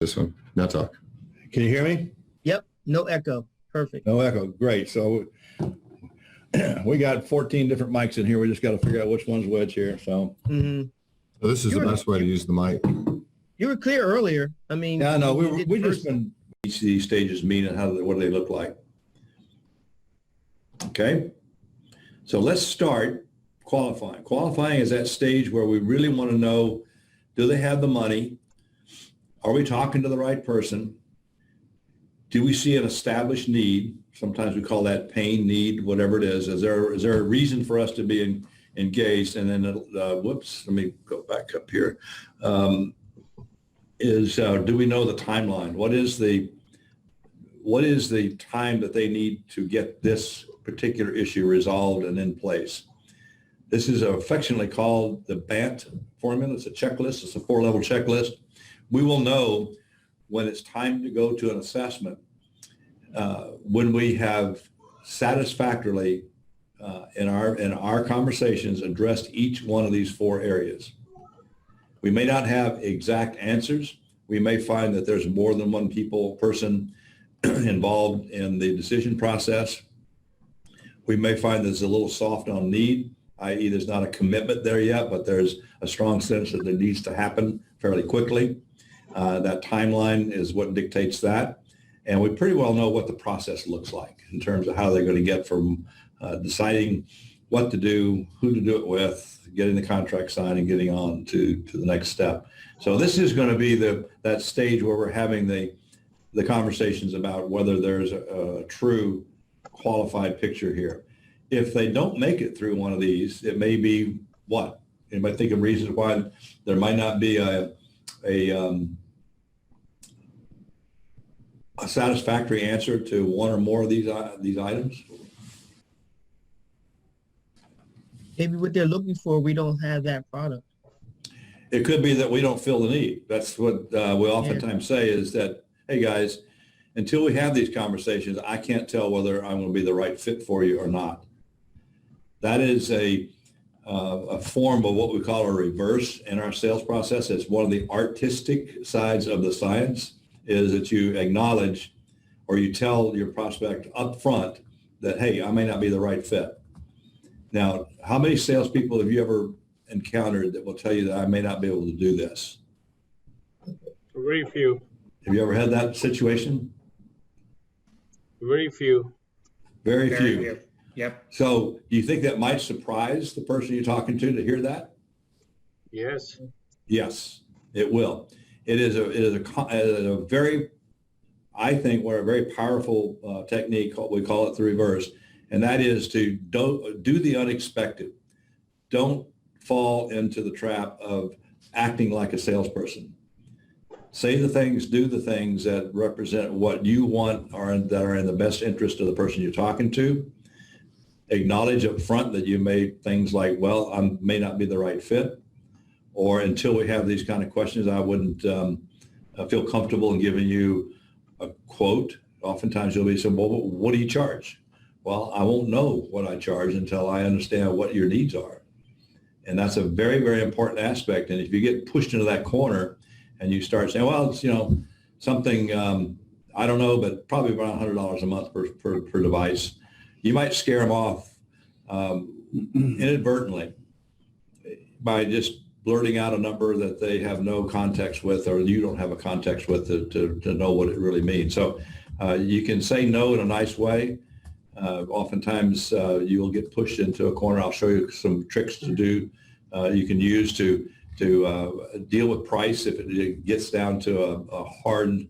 This one. Now talk. Can you hear me? Yep, no echo. Perfect. No echo. Great. So we got 14 different mics in here. We just got to figure out which one's which here. So So this is the best way to use the mic. You were clear earlier. I mean, yeah, no, you did we first. just been each of these stages mean and what do they look like? Okay. So let's start qualifying. Qualifying is that stage where we really want to know, do they have the money? Are we talking to the right person? Do we see an established need? Sometimes we call that pain, need, whatever it is. Is there a reason for us to be engaged? And then, whoops, let me go back up here. Do we know the timeline? What is the time that they need to get this particular issue resolved and in place? This is affectionately called the BANT formula. It's a checklist. It's a 4-level checklist. We will know when it's time to go to an assessment when we have satisfactorily in our conversations addressed each one of these 4 areas. We may not have exact answers. We may find that there's more than one person involved in the decision process. We may find there's a little soft on need, i.e. there's not a commitment there yet, but there's a strong sense that it needs to happen fairly quickly. That timeline is what dictates that. And we pretty well know what the process looks like in terms of how they're going to get from deciding what to do, who to do it with, getting the contract signed and getting on to the next step. So this is going to be that stage where we're having the conversations about whether there's a true qualified picture here. If they don't make it through one of these, it may be what? Anybody think of reasons why there might not be a satisfactory answer to one or more of these items? Maybe what they're looking for, we don't have that product. It could be that we don't fill the need. That's what we oftentimes say is that, hey guys, until we have these conversations, I can't tell whether I'm going to be the right fit for you or not. That is a form of what we call a reverse in our sales process. It's one of the artistic sides of the science, is that you acknowledge or you tell your prospect up front that, hey, I may not be the right fit. Now, how many salespeople have you ever encountered that will tell you that I may not be able to do this? Very few. Have you ever had that situation? Very few. Very few. Yep. So do you think that might surprise the person you're talking to hear that? Yes. Yes, it will. It is a very, I think, a very powerful technique. We call it the reverse, and that is to do the unexpected. Don't fall into the trap of acting like a salesperson. Say the things, do the things that represent what you want that are in the best interest of the person you're talking to. Acknowledge up front that you made things like, well, I may not be the right fit, or until we have these kind of questions, I wouldn't feel comfortable in giving you a quote. Oftentimes you'll be saying, well, what do you charge? Well, I won't know what I charge until I understand what your needs are. And that's a very, very important aspect. And if you get pushed into that corner and you start saying, well, it's, something, I don't know, but probably around $100 a month per device, you might scare them off inadvertently by just blurting out a number that they have no context with, or you don't have a context with to know what it really means. So you can say no in a nice way. Oftentimes you will get pushed into a corner. I'll show you some tricks to do. You can use to deal with price if it gets down to a hard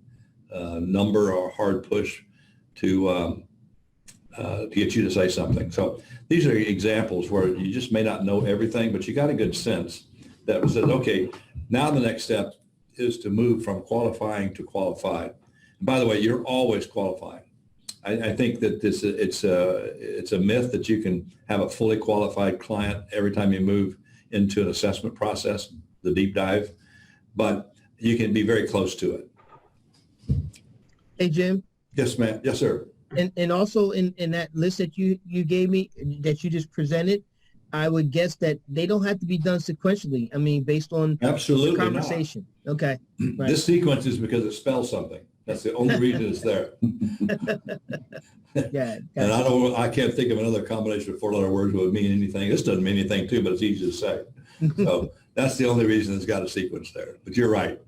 number or a hard push to get you to say something. So these are examples where you just may not know everything, but you got a good sense that says, okay, now the next step is to move from qualifying to qualified. And by the way, you're always qualifying. I think that it's a myth that you can have a fully qualified client every time you move into an assessment process, the deep dive, but you can be very close to it. Hey, Jim. Yes, ma'am. Yes, sir. And also in that list that you gave me, that you just presented, I would guess that they don't have to be done sequentially. I mean, based on Absolutely the not. conversation. Okay. Right. This sequence is because it spells something. That's the only reason it's there. Yeah. And I can't think of another combination of four-letter words that would mean anything. This doesn't mean anything too, but it's easy to say. So that's the only reason it's got a sequence there. But you're right.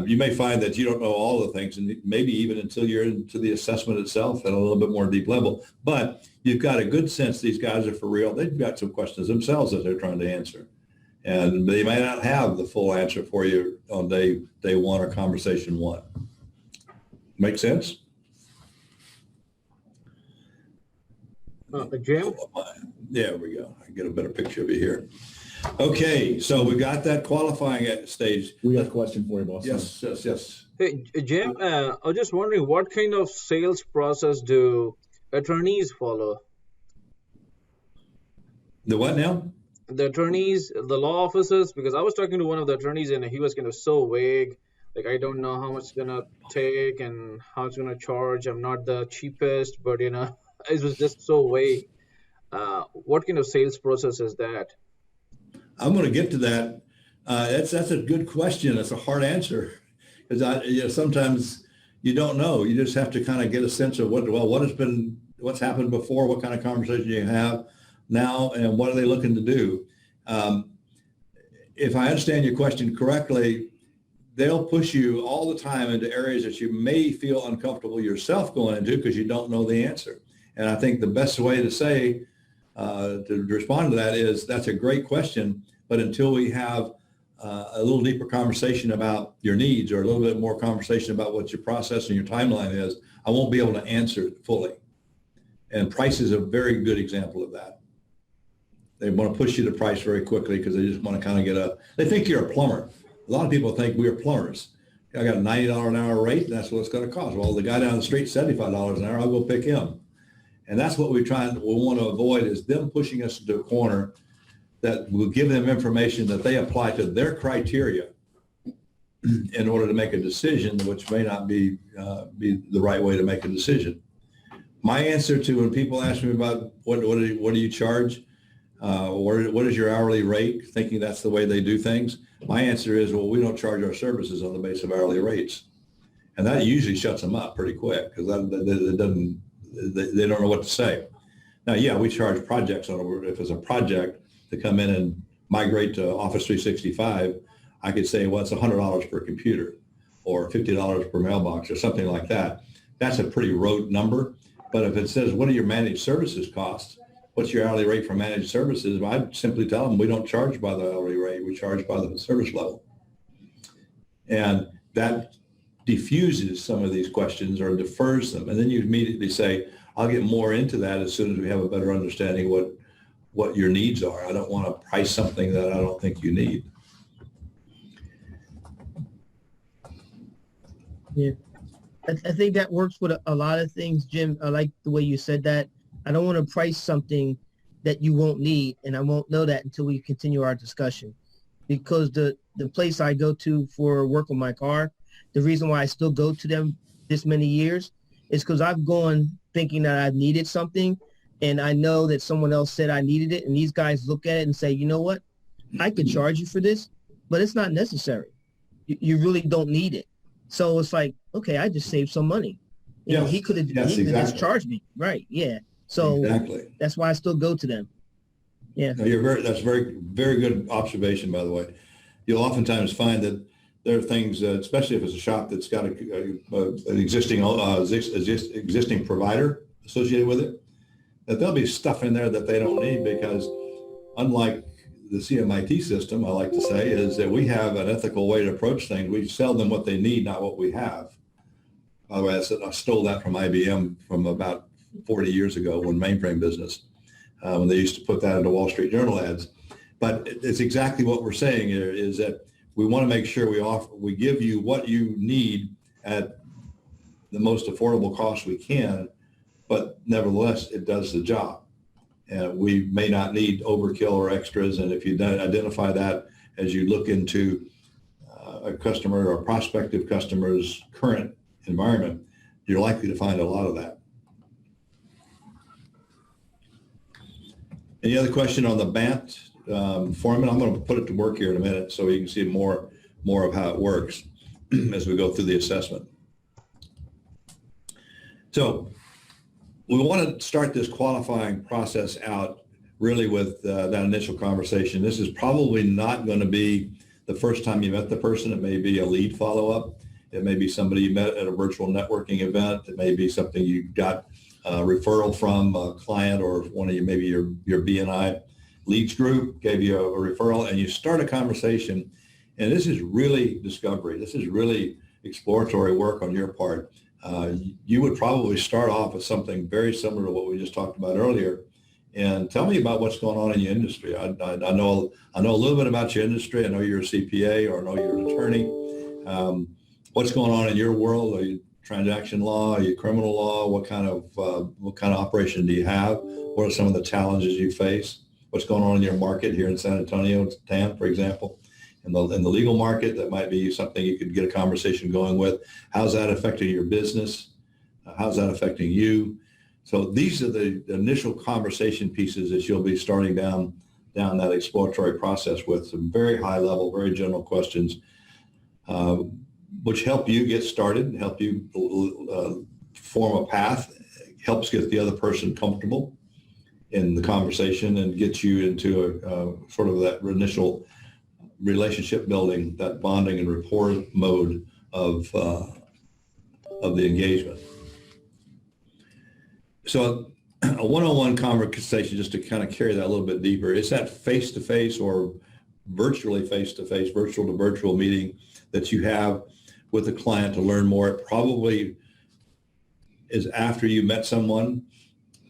You may find that you don't know all the things, and maybe even until you're into the assessment itself at a little bit more deep level. But you've got a good sense these guys are for real. They've got some questions themselves that they're trying to answer. And they may not have the full answer for you on day one or conversation one. Make sense? Jim? There we go. I can get a better picture of you here. Okay, so we got that qualifying at stage. We got a question for you, boss. Yes. Hey, Jim, I was just wondering what kind of sales process do attorneys follow? The what now? The attorneys, the law officers, because I was talking to one of the attorneys and he was kind of so vague. Like, I don't know how much it's going to take and how it's going to charge. I'm not the cheapest, but, it was just so vague. What kind of sales process is that? I'm going to get to that. That's a good question. That's a hard answer because sometimes you don't know. You just have to kind of get a sense of what's happened before, what kind of conversation you have now, and what are they looking to do. If I understand your question correctly, they'll push you all the time into areas that you may feel uncomfortable yourself going into because you don't know the answer. And I think the best way to say, to respond to that is, that's a great question, but until we have a little deeper conversation about your needs or a little bit more conversation about what your process and your timeline is, I won't be able to answer it fully. And price is a very good example of that. They want to push you to price very quickly because they just want to kind of they think you're a plumber. A lot of people think we are plumbers. I got a $90 an hour rate, and that's what it's going to cost. Well, the guy down the street, $75 an hour, I'll go pick him. And that's what we want to avoid, is them pushing us into a corner that will give them information that they apply to their criteria in order to make a decision, which may not be the right way to make a decision. My answer to when people ask me about what do you charge, what is your hourly rate, thinking that's the way they do things, my answer is, well, we don't charge our services on the basis of hourly rates. And that usually shuts them up pretty quick because they don't know what to say. Now, yeah, we charge projects if it's a project to come in and migrate to Office 365, I could say, well, it's $100 per computer or $50 per mailbox or something like that. That's a pretty rote number. But if it says, what are your managed services costs? What's your hourly rate for managed services? I'd simply tell them we don't charge by the hourly rate. We charge by the service level. And that diffuses some of these questions or defers them. And then you immediately say, I'll get more into that as soon as we have a better understanding what your needs are. I don't want to price something that I don't think you need. Yeah. I think that works with a lot of things, Jim. I like the way you said that. I don't want to price something that you won't need, and I won't know that until we continue our discussion. Because the place I go to for work on my car, the reason why I still go to them this many years is because I've gone thinking that I needed something, and I know that someone else said I needed it, and these guys look at it and say, you know what, I could charge you for this, but it's not necessary. You really don't need it. So it's like, okay, I just saved some money. You know, he could have just charged me. Right. Yeah. So that's why I still go to them. Yeah. No, that's very, very good observation, by the way. You'll oftentimes find that there are things, especially if it's a shop that's got an existing provider associated with it, that there'll be stuff in there that they don't need because, unlike the CMIT system, I like to say, is that we have an ethical way to approach things. We sell them what they need, not what we have. By the way, I stole that from IBM from about 40 years ago when mainframe business, when they used to put that into Wall Street Journal ads. But it's exactly what we're saying here is that we want to make sure we give you what you need at the most affordable cost we can, but nevertheless, it does the job. We may not need overkill or extras, and if you identify that as you look into a customer or prospective customer's current environment, you're likely to find a lot of that. Any other question on the BANT formula? I'm going to put it to work here in a minute so you can see more of how it works as we go through the assessment. So we want to start this qualifying process out really with that initial conversation. This is probably not going to be the first time you met the person. It may be a lead follow-up. It may be somebody you met at a virtual networking event. It may be something you got a referral from a client or one of you, maybe your BNI leads group gave you a referral, and you start a conversation. And this is really discovery. This is really exploratory work on your part. You would probably start off with something very similar to what we just talked about earlier. And tell me about what's going on in your industry. I know a little bit about your industry. I know you're a CPA or I know you're an attorney. What's going on in your world? Are you transaction law? Are you criminal law? What kind of operation do you have? What are some of the challenges you face? What's going on in your market here in San Antonio, TAM, for example? In the legal market, that might be something you could get a conversation going with. How's that affecting your business? How's that affecting you? So these are the initial conversation pieces that you'll be starting down that exploratory process with some very high level, very general questions, which help you get started, help you form a path, helps get the other person comfortable in the conversation and get you into a sort of that initial relationship building, that bonding and rapport mode of the engagement. So a one-on-one conversation, just to kind of carry that a little bit deeper, is that face-to-face or virtually face-to-face, virtual to virtual meeting that you have with a client to learn more. It probably is after you met someone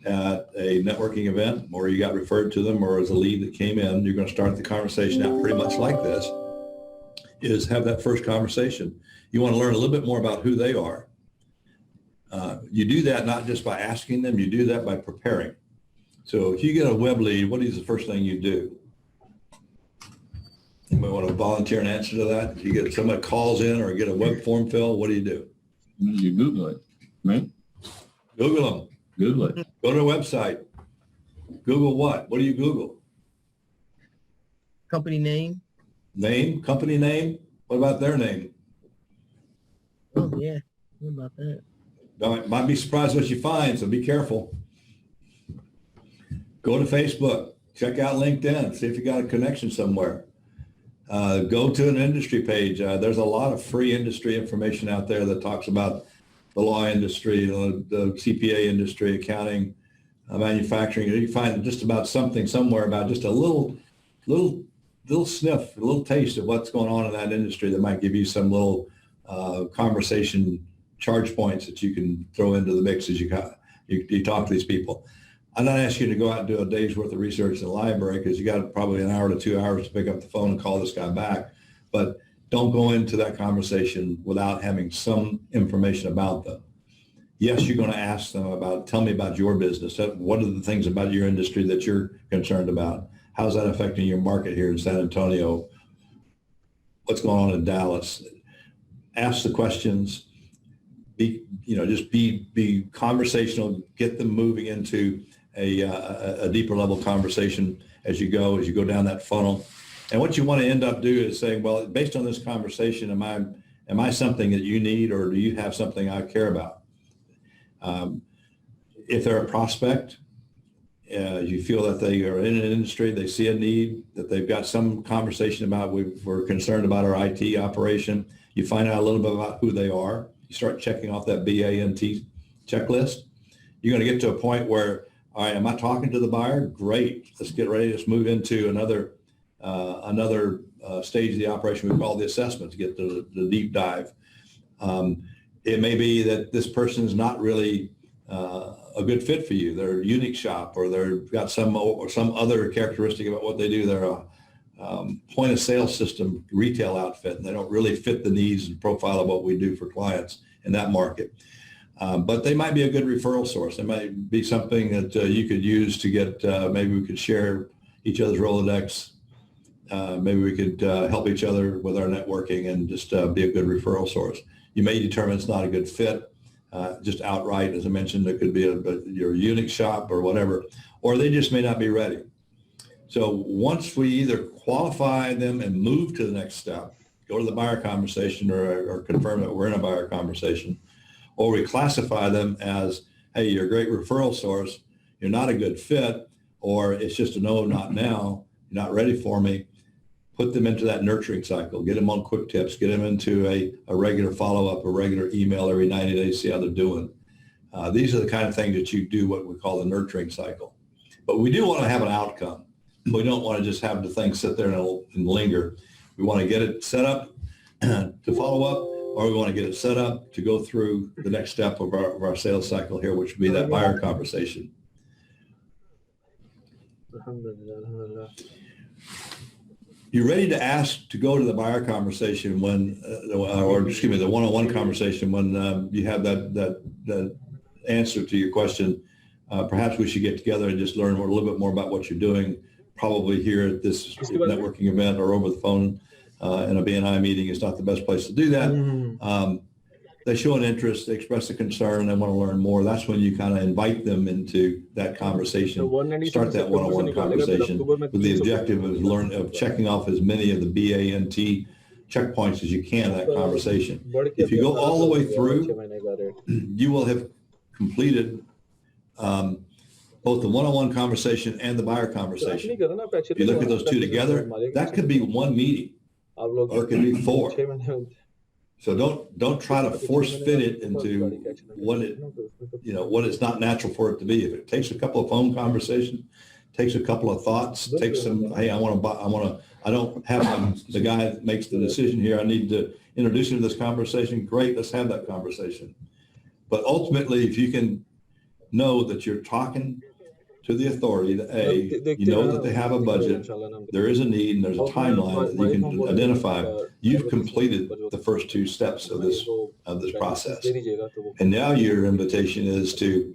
at a networking event or you got referred to them or as a lead that came in. You're going to start the conversation out pretty much like this, is have that first conversation. You want to learn a little bit more about who they are. You do that not just by asking them, you do that by preparing. So if you get a web lead, what is the first thing you do? You might want to volunteer an answer to that. If you get somebody calls in or get a web form fill, what do? You Google it, right? Google them. Google it. Go to a website. Google what? What do you Google? Company name. Name, company name. What about their name? Oh yeah, what about that? Might be surprised what you find, so be careful. Go to Facebook, check out LinkedIn, see if you got a connection somewhere. Go to an industry page. There's a lot of free industry information out there that talks about the law industry, the CPA industry, accounting, manufacturing. You find just about something somewhere about just a little sniff, a little taste of what's going on in that industry that might give you some little conversation charge points that you can throw into the mix as you talk to these people. I'm not asking you to go out and do a day's worth of research in the library because you got probably an hour to 2 hours to pick up the phone and call this guy back. But don't go into that conversation without having some information about them. Yes, you're going to ask them tell me about your business. What are the things about your industry that you're concerned about? How's that affecting your market here in San Antonio? What's going on in Dallas? Ask the questions. Be conversational, get them moving into a deeper level conversation as you go down that funnel. And what you want to end up doing is saying, well, based on this conversation, am I something that you need, or do you have something I care about? If they're a prospect, you feel that they are in an industry, they see a need, that they've got some conversation about, we're concerned about our IT operation. You find out a little bit about who they are. You start checking off that BANT checklist. You're going to get to a point where, all right, am I talking to the buyer? Great. Let's get ready. Let's move into another stage of the operation we call the assessment to get to the deep dive. It may be that this person is not really a good fit for you. They're a unique shop, or they've got some other characteristic about what they do. They're a point of sale system retail outfit, and they don't really fit the needs and profile of what we do for clients in that market. But they might be a good referral source. They might be something that you could use to get, maybe we could share each other's Rolodex. Maybe we could help each other with our networking and just be a good referral source. You may determine it's not a good fit, just outright. As I mentioned, it could be your unique shop or whatever, or they just may not be ready. So once we either qualify them and move to the next step, go to the buyer conversation or confirm that we're in a buyer conversation, or we classify them as, hey, you're a great referral source, you're not a good fit, or it's just a no, not now, you're not ready for me, put them into that nurturing cycle, get them on quick tips, get them into a regular follow-up, a regular email every 90 days, see how they're doing. These are the kind of things that you do what we call the nurturing cycle. But we do want to have an outcome. We don't want to just have the thing sit there and linger. We want to get it set up to follow up, or we want to get it set up to go through the next step of our sales cycle here, which would be that buyer conversation. You're ready to ask to go to the buyer conversation when, or excuse me, the one-on-one conversation when you have that answer to your question. Perhaps we should get together and just learn a little bit more about what you're doing, probably here at this networking event or over the phone in a BNI meeting is not the best place to do that. They show an interest, they express a concern, they want to learn more. That's when you kind of invite them into that conversation, start that one-on-one conversation with the objective of checking off as many of the BANT checkpoints as you can in that conversation. If you go all the way through, you will have completed both the one-on-one conversation and the buyer conversation. If you look at those two together, that could be one meeting, or it could be four. So don't try to force fit it into what it's not natural for it to be. If it takes a couple of phone conversations, takes a couple of thoughts, takes some, hey, I don't have the guy that makes the decision here. I need to introduce him to this conversation. Great, let's have that conversation. But ultimately, if you can know that you're talking to the authority, that you know that they have a budget, there is a need, and there's a timeline that you can identify. You've completed the first two steps of this process, and now your invitation is to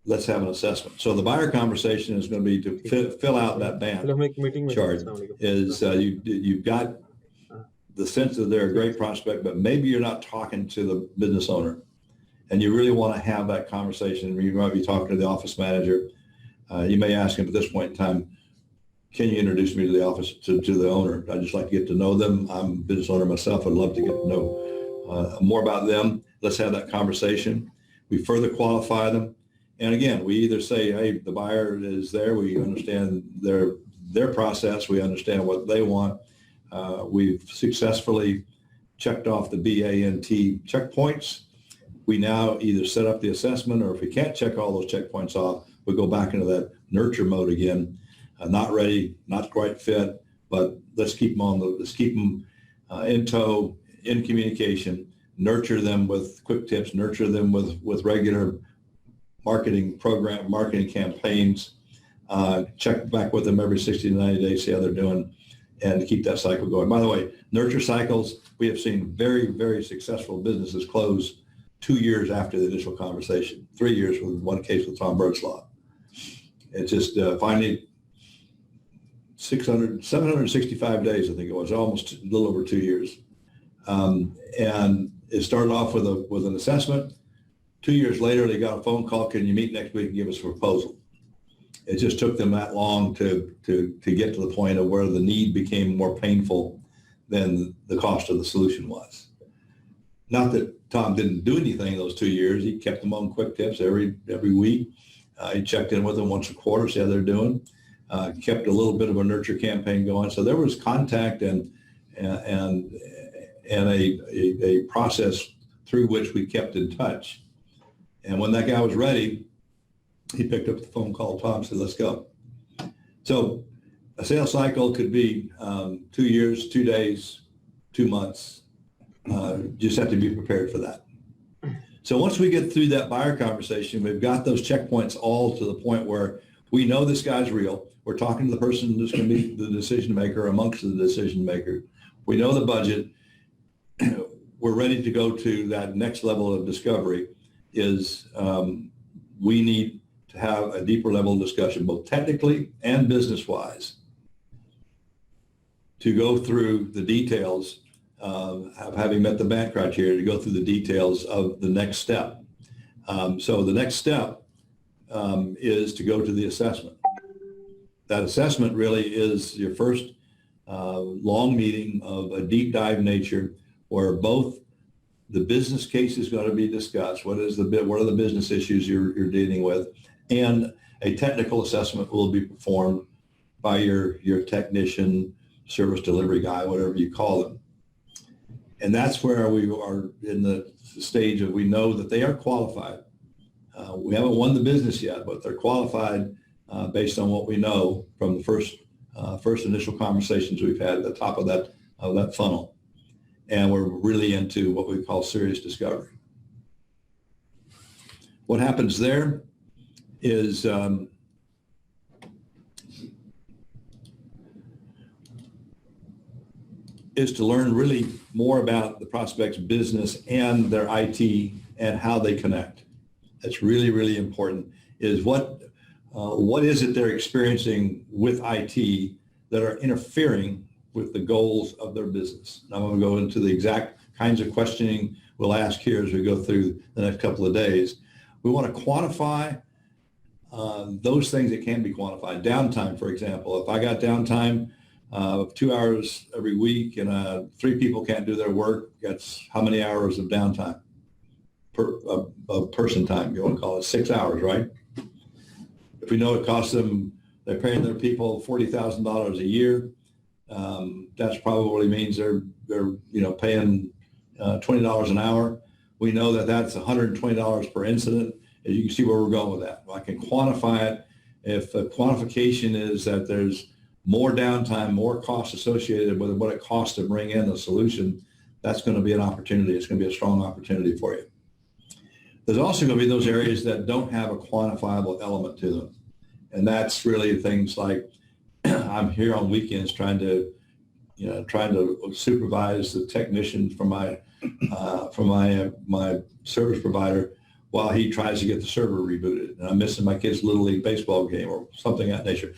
let's have an assessment. So the buyer conversation is going to be to fill out that band chart. Is you've got the sense that they're a great prospect, but maybe you're not talking to the business owner, and you really want to have that conversation. You might be talking to the office manager. You may ask him at this point in time, can you introduce me to the office, to the owner? I'd just like to get to know them. I'm a business owner myself. I'd love to get to know more about them. Let's have that conversation. We further qualify them. And again, we either say, hey, the buyer is there. We understand their process. We understand what they want. We've successfully checked off the BANT checkpoints. We now either set up the assessment, or if we can't check all those checkpoints off, we go back into that nurture mode again. Not ready, not quite fit, but let's keep them in tow, in communication, nurture them with quick tips, nurture them with regular marketing campaigns, check back with them every 60 to 90 days, see how they're doing, and keep that cycle going. By the way, nurture cycles, we have seen very, very successful businesses close 2 years after the initial conversation, 3 years with one case with Tom Birchlaw. It's just finally 765 days, I think it was, almost a little over 2 years. And it started off with an assessment. 2 years later, they got a phone call, can you meet next week and give us a proposal? It just took them that long to get to the point of where the need became more painful than the cost of the solution was. Not that Tom didn't do anything those 2 years. He kept them on quick tips every week. He checked in with them once a quarter, see how they're doing. Kept a little bit of a nurture campaign going. So there was contact and a process through which we kept in touch. And when that guy was ready, he picked up the phone, called Tom, said, let's go. So a sales cycle could be 2 years, 2 days, 2 months. Just have to be prepared for that. So once we get through that buyer conversation, we've got those checkpoints all to the point where we know this guy's real. We're talking to the person who's going to be the decision maker amongst the decision maker. We know the budget. We're ready to go to that next level of discovery. We need to have a deeper level of discussion, both technically and business-wise, to go through the details of having met the BANT criteria, to go through the details of the next step. So the next step is to go to the assessment. That assessment really is your first long meeting of a deep dive nature where both the business case is going to be discussed. What are the business issues you're dealing with? And a technical assessment will be performed by your technician, service delivery guy, whatever you call them. And that's where we are in the stage of we know that they are qualified. We haven't won the business yet, but they're qualified based on what we know from the first initial conversations we've had at the top of that funnel. And we're really into what we call serious discovery. What happens there is to learn really more about the prospect's business and their IT and how they connect. That's really, really important, is what is it they're experiencing with IT that are interfering with the goals of their business. And I'm going to go into the exact kinds of questioning we'll ask here as we go through the next couple of days. We want to quantify those things that can be quantified. Downtime, for example. If I got downtime of 2 hours every week and 3 people can't do their work, that's how many hours of downtime? Of person time, you want to call it 6 hours, right? If we know it costs them, they're paying their people $40,000 a year, that probably means they're paying $20 an hour. We know that that's $120 per incident. As you can see where we're going with that. I can quantify it. If the quantification is that there's more downtime, more costs associated with what it costs to bring in a solution, that's going to be an opportunity. It's going to be a strong opportunity for you. There's also going to be those areas that don't have a quantifiable element to them. And that's really things like I'm here on weekends trying to supervise the technician for my service provider while he tries to get the server rebooted. And I'm missing my kid's Little League baseball game or something of that nature.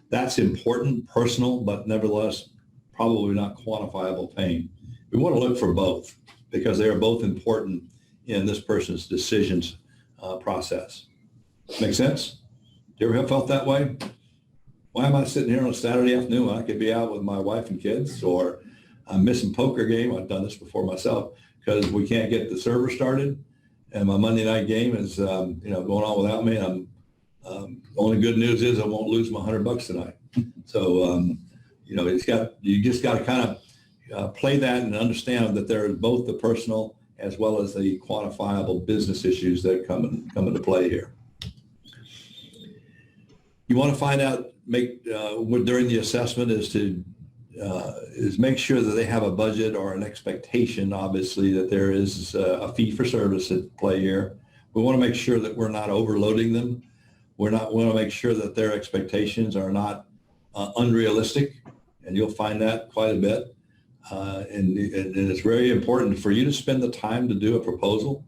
That's important, personal, but nevertheless, probably not quantifiable pain. We want to look for both because they are both important in this person's decisions process. Make sense? You ever have felt that way? Why am I sitting here on a Saturday afternoon when I could be out with my wife and kids? Or I'm missing poker game. I've done this before myself because we can't get the server started. And my Monday night game is going on without me. And only good news is I won't lose my $100 tonight. So, you just got to kind of play that and understand that there is both the personal as well as the quantifiable business issues that come into play here. You want to find out, during the assessment is make sure that they have a budget or an expectation, obviously, that there is a fee for service at play here. We want to make sure that we're not overloading them. We want to make sure that their expectations are not unrealistic, and you'll find that quite a bit. And it's very important for you to spend the time to do a proposal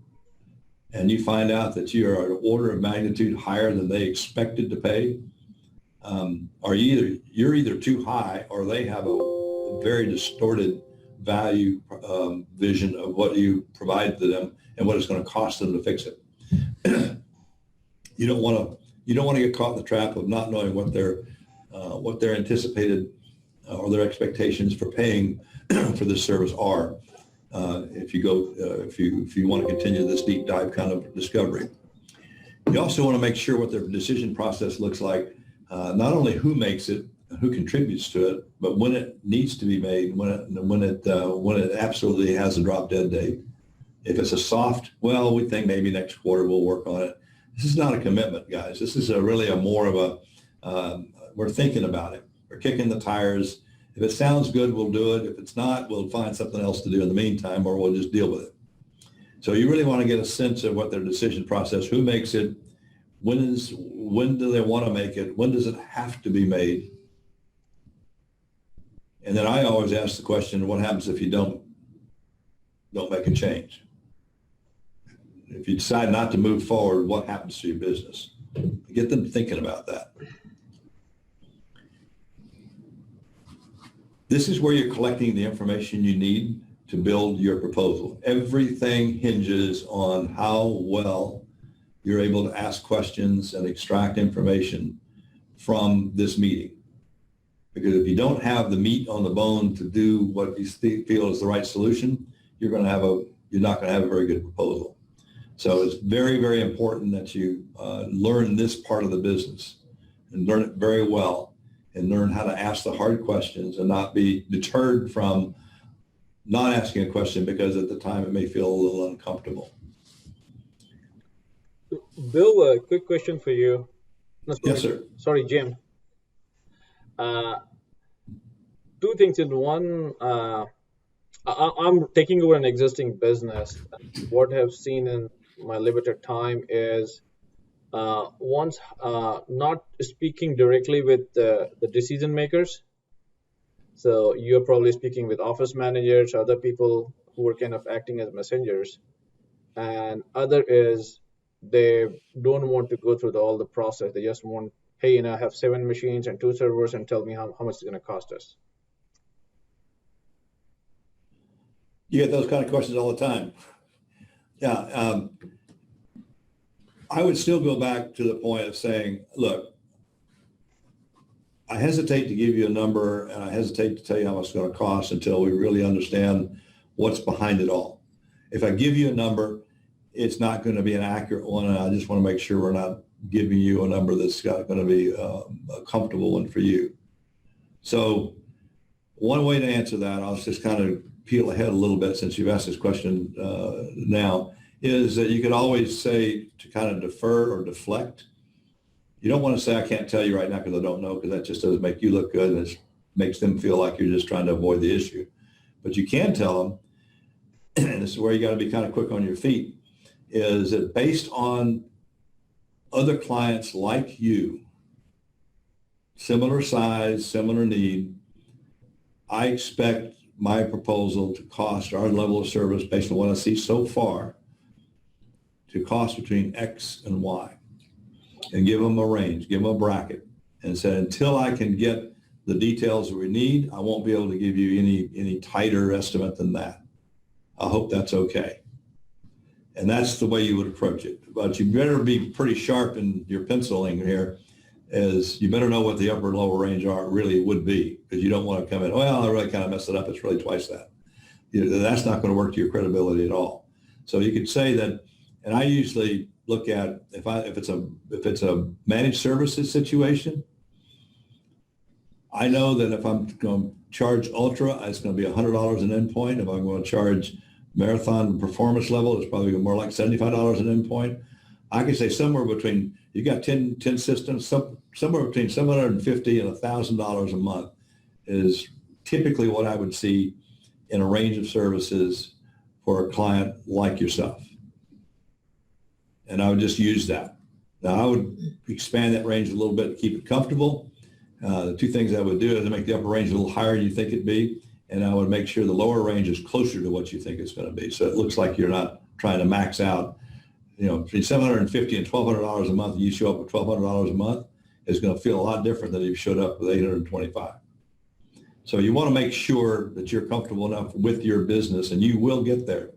and you find out that you are an order of magnitude higher than they expected to pay. You're either too high or they have a very distorted value vision of what you provide to them and what it's going to cost them to fix it. You don't want to get caught in the trap of not knowing what their anticipated or their expectations for paying for this service are. If you want to continue this deep dive kind of discovery, you also want to make sure what their decision process looks like. Not only who makes it, who contributes to it, but when it needs to be made, when it absolutely has a drop dead date. If it's a soft, well, we think maybe next quarter we'll work on it. This is not a commitment, guys. This is really more of a, we're thinking about it. We're kicking the tires. If it sounds good, we'll do it. If it's not, we'll find something else to do in the meantime, or we'll just deal with it. So you really want to get a sense of what their decision process, who makes it, when do they want to make it, when does it have to be made? And then I always ask the question, what happens if you don't make a change? If you decide not to move forward, what happens to your business? Get them thinking about that. This is where you're collecting the information you need to build your proposal. Everything hinges on how well you're able to ask questions and extract information from this meeting. Because if you don't have the meat on the bone to do what you feel is the right solution, you're not going to have a very good proposal. So it's very, very important that you learn this part of the business and learn it very well and learn how to ask the hard questions and not be deterred from not asking a question because at the time it may feel a little uncomfortable. Bill, a quick question for you. No, sorry, Yes, sir. Sorry, Jim. Two things in one. I'm taking over an existing business. What I've seen in my limited time is once not speaking directly with the decision makers. So you're probably speaking with office managers, other people who are kind of acting as messengers. And other is they don't want to go through all the process. They just want, hey, I have 7 machines and 2 servers and tell me how much it's going to cost us. You get those kind of questions all the time. Yeah. I would still go back to the point of saying, look, I hesitate to give you a number and I hesitate to tell you how much it's going to cost until we really understand what's behind it all. If I give you a number, it's not going to be an accurate one. And I just want to make sure we're not giving you a number that's going to be a comfortable one for you. So one way to answer that, I'll just kind of peel ahead a little bit since you've asked this question now, is that you could always say to kind of defer or deflect. You don't want to say, I can't tell you right now because I don't know, because that just doesn't make you look good and it makes them feel like you're just trying to avoid the issue. But you can tell them, and this is where you got to be kind of quick on your feet, is that based on other clients like you, similar size, similar need, I expect my proposal to cost our level of service based on what I see so far to cost between X and Y, and give them a range, give them a bracket, and say, until I can get the details that we need, I won't be able to give you any tighter estimate than that. I hope that's okay. And that's the way you would approach it. But you better be pretty sharp in your penciling here, is you better know what the upper and lower range are really would be, because you don't want to come in, well, I really kind of messed it up. It's really twice that. That's not going to work to your credibility at all. So you could say that, and I usually look at if it's a managed services situation, I know that if I'm going to charge Ultra, it's going to be $100 an endpoint. If I'm going to charge Marathon performance level, it's probably more like $75 an endpoint. I can say somewhere between, you got 10 systems, somewhere between $750 and $1,000 a month is typically what I would see in a range of services for a client like yourself. And I would just use that. Now I would expand that range a little bit to keep it comfortable. The two things I would do is make the upper range a little higher than you think it'd be, and I would make sure the lower range is closer to what you think it's going to be. So it looks like you're not trying to max out, between $750 and $1,200 a month, and you show up with $1,200 a month, is going to feel a lot different than if you showed up with $825. So you want to make sure that you're comfortable enough with your business, and you will get there.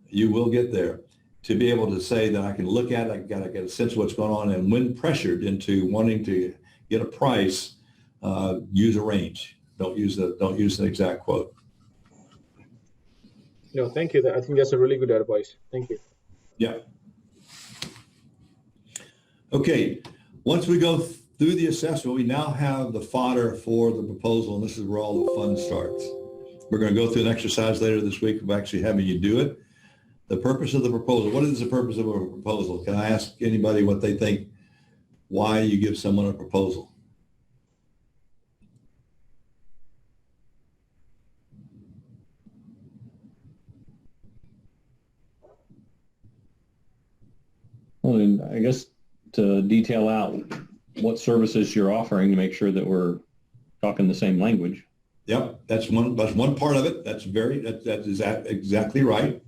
You will get there to be able to say that I can look at it, I got to get a sense of what's going on, and when pressured into wanting to get a price, use a range. Don't use an exact quote. No, thank you. I think that's a really good advice. Thank you. Yeah. Okay. Once we go through the assessment, we now have the fodder for the proposal, and this is where all the fun starts. We're going to go through an exercise later this week of actually having you do it. The purpose of the proposal. What is the purpose of a proposal? Can I ask anybody what they think, why you give someone a proposal? Well, and I guess to detail out what services you're offering to make sure that we're talking the same language. Yep, that's one part of it. That is exactly right.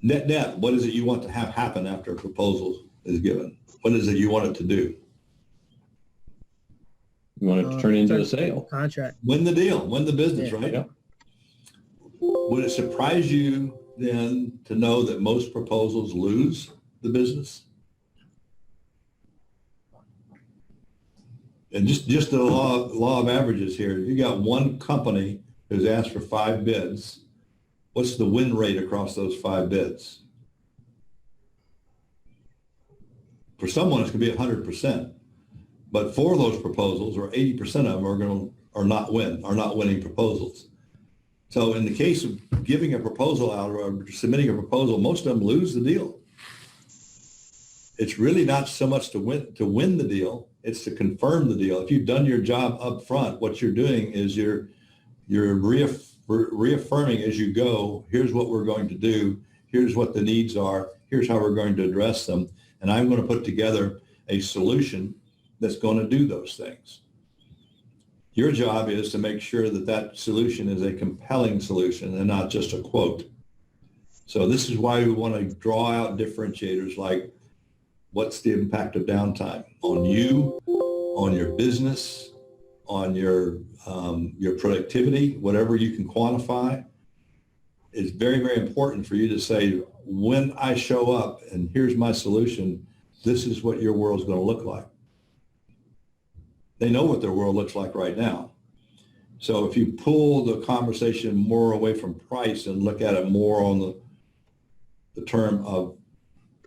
Net, what is it you want to have happen after a proposal is given? What is it you want it to do? You want it to turn into a sale. Contract. Win the deal, win the business, Yeah. right? Yeah. Would it surprise you then to know that most proposals lose the business? And just the law of averages here. You got one company who's asked for 5 bids. What's the win rate across those 5 bids? For someone, it's going to be 100%. But 4 of those proposals, or 80% of them, are not winning proposals. So in the case of giving a proposal out or submitting a proposal, most of them lose the deal. It's really not so much to win the deal, it's to confirm the deal. If you've done your job up front, what you're doing is you're reaffirming as you go, here's what we're going to do, here's what the needs are, here's how we're going to address them, and I'm going to put together a solution that's going to do those things. Your job is to make sure that that solution is a compelling solution and not just a quote. So this is why we want to draw out differentiators like what's the impact of downtime on you, on your business, on your productivity, whatever you can quantify. It's very, very important for you to say, when I show up and here's my solution, this is what your world's going to look like. They know what their world looks like right now. So if you pull the conversation more away from price and look at it more on the term of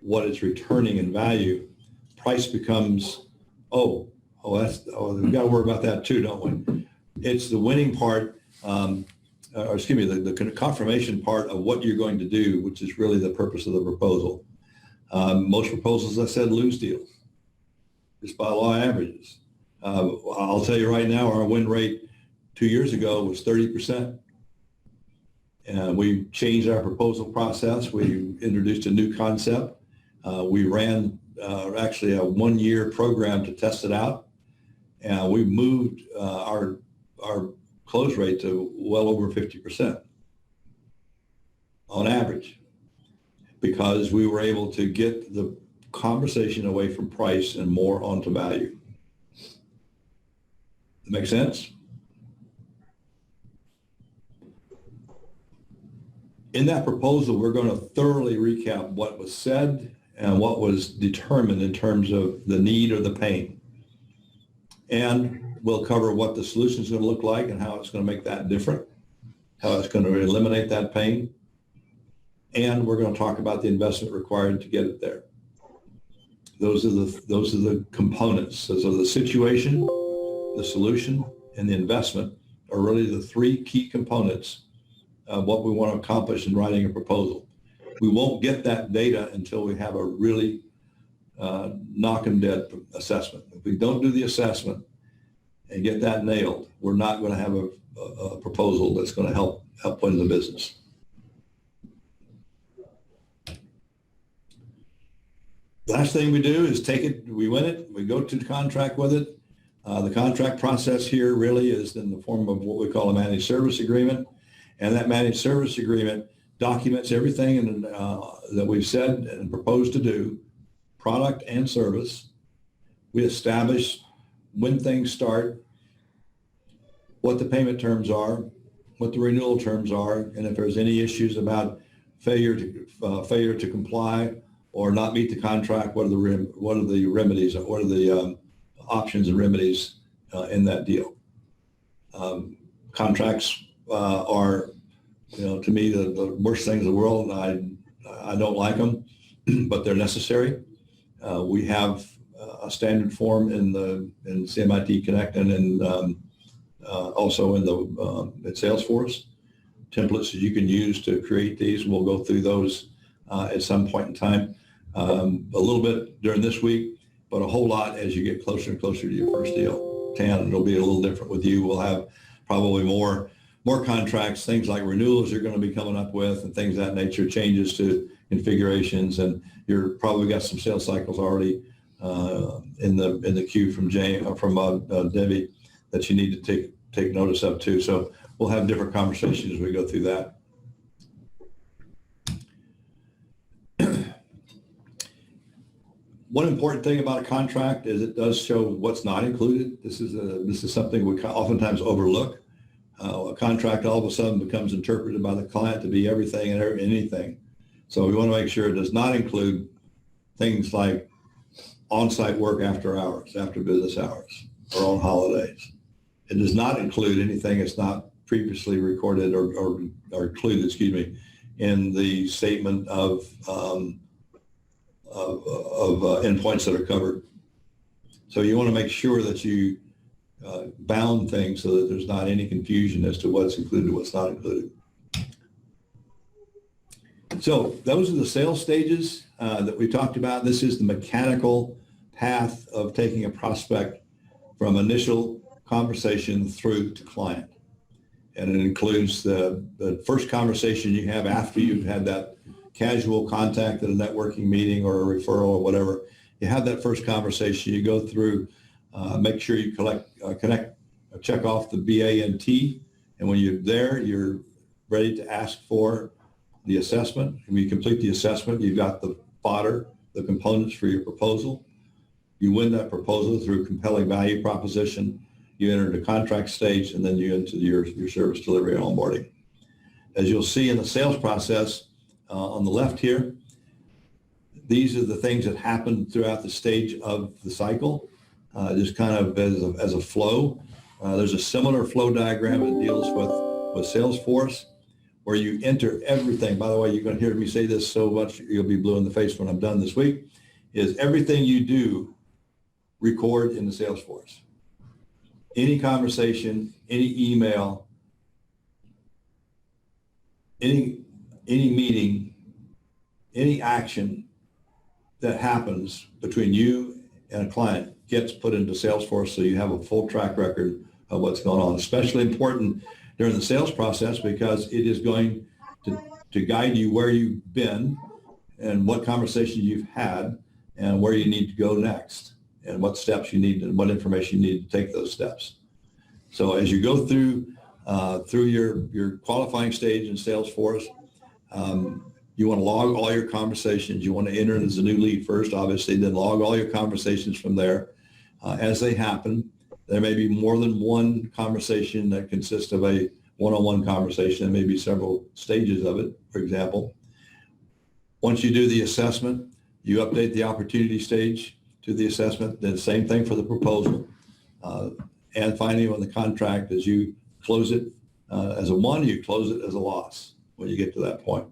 what it's returning in value, price becomes, we've got to worry about that too, don't we? It's the winning part, the confirmation part of what you're going to do, which is really the purpose of the proposal. Most proposals, as I said, lose deals just by law of averages. I'll tell you right now, our win rate 2 years ago was 30%. And we changed our proposal process. We introduced a new concept. We ran actually a 1-year program to test it out. And we moved our close rate to well over 50% on average, because we were able to get the conversation away from price and more onto value. Make sense? In that proposal, we're going to thoroughly recap what was said and what was determined in terms of the need or the pain. And we'll cover what the solution is going to look like and how it's going to make that different, how it's going to eliminate that pain. And we're going to talk about the investment required to get it there. Those are the components. Those are the situation, the solution, and the investment are really the 3 key components of what we want to accomplish in writing a proposal. We won't get that data until we have a really knock 'em dead assessment. If we don't do the assessment and get that nailed, we're not going to have a proposal that's going to help win the business. Last thing we do is take it, we win it, we go to the contract with it. The contract process here really is in the form of what we call a managed service agreement. And that managed service agreement documents everything that we've said and proposed to do, product and service. We establish when things start, what the payment terms are, what the renewal terms are, and if there's any issues about failure to comply or not meet the contract, what are the remedies, what are the options and remedies in that deal. Contracts are, to me, the worst things in the world. I don't like them, but they're necessary. We have a standard form in CMIT Connect and also in Salesforce templates that you can use to create these. We'll go through those at some point in time, a little bit during this week, but a whole lot as you get closer and closer to your first deal. Tan, it'll be a little different with you. We'll have probably more contracts, things like renewals you're going to be coming up with and things of that nature, changes to configurations, and you're probably got some sales cycles already in the queue from Debbie that you need to take notice of too. So we'll have different conversations as we go through that. One important thing about a contract is it does show what's not included. This is something we oftentimes overlook. A contract all of a sudden becomes interpreted by the client to be everything and anything. So we want to make sure it does not include things like on-site work after hours, after business hours, or on holidays. It does not include anything that's not previously recorded or included, in the statement of endpoints that are covered. So you want to make sure that you bound things so that there's not any confusion as to what's included and what's not included. So those are the sales stages that we talked about. This is the mechanical path of taking a prospect from initial conversation through to client. And it includes the first conversation you have after you've had that casual contact at a networking meeting or a referral or whatever. You have that first conversation, you go through, make sure you check off the BANT. And when you're there, you're ready to ask for the assessment. When you complete the assessment, you've got the fodder, the components for your proposal. You win that proposal through compelling value proposition. You enter the contract stage, and then you enter your service delivery and onboarding. As you'll see in the sales process on the left here, these are the things that happen throughout the stage of the cycle, just kind of as a flow. There's a similar flow diagram that deals with Salesforce, where you enter everything. By the way, you're going to hear me say this so much, you'll be blue in the face when I'm done this week, is everything you do, record in the Salesforce. Any conversation, any email, any meeting, any action that happens between you and a client gets put into Salesforce, so you have a full track record of what's going on. Especially important during the sales process, because it is going to guide you where you've been and what conversations you've had and where you need to go next and what steps you need and what information you need to take those steps. So as you go through your qualifying stage in Salesforce, you want to log all your conversations. You want to enter it as a new lead first, obviously, then log all your conversations from there as they happen. There may be more than one conversation that consists of a one-on-one conversation. There may be several stages of it, for example. Once you do the assessment, you update the opportunity stage to the assessment, then same thing for the proposal. And finally, on the contract, as you close it as a one, you close it as a loss when you get to that point.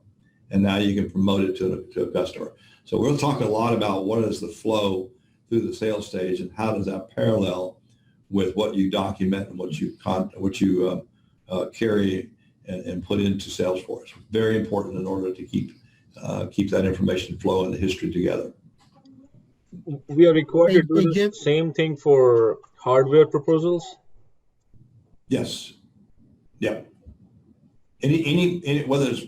And now you can promote it to a customer. So we'll talk a lot about what is the flow through the sales stage and how does that parallel with what you document and what you carry and put into Salesforce. Very important in order to keep that information flow and the history together. We are required to do Jim? the same thing for hardware proposals? Yes. Yeah. Any whether it's